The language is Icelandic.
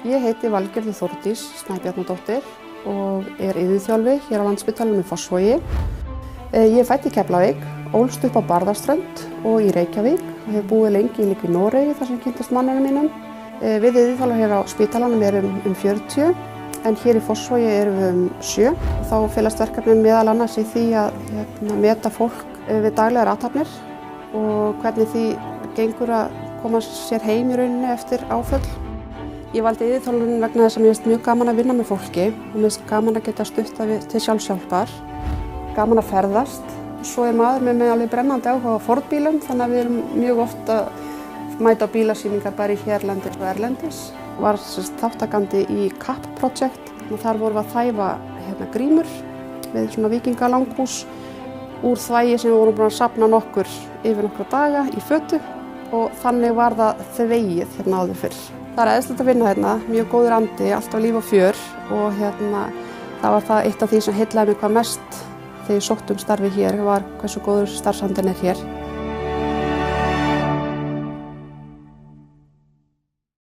Ég heiti Valgerður Þórdís Snæbjarnardóttir og er iðjuþjálfi hér á Landspítalanum í Fossvogi. Ég er fædd í Keflavík, ólst upp á Barðaströnd og í Reykjavík og hef búið lengi líka í Noregi þar sem kynntist manninum mínum. Við iðjuþjálfar hér á spítalanum erum 40 en hér í Fossvogi erum við 7. Þá felast verkefnin meðal annars í því að meta fólk við daglegar athafnir og hvernig því gengur að koma sér heim í rauninni eftir áföll. Ég valdi iðjuþjálfun vegna þess að mér finnst mjög gaman að vinna með fólki og mér finnst gaman að geta stuttað til sjálfshjálpar, gaman að ferðast. Svo er maður með alveg brennandi áhuga á fornbílum þannig að við erum mjög oft að mæta á bílasýningar bæði hérlendis og erlendis. Var þátttakandi í CAP Project og þar vorum við að þæfa grímur við svona víkingalanghús úr þvægi sem við vorum búin að safna nokkur yfir nokkra daga í fötu og þannig var það þvegið áður fyrr. Það er æðislegt að vinna hérna, mjög góður andi, alltaf líf og fjör og það var það eitt af því sem heillaði mig hvað mest þegar ég sótti starfi hér var hversu góður starfsandinn er hér.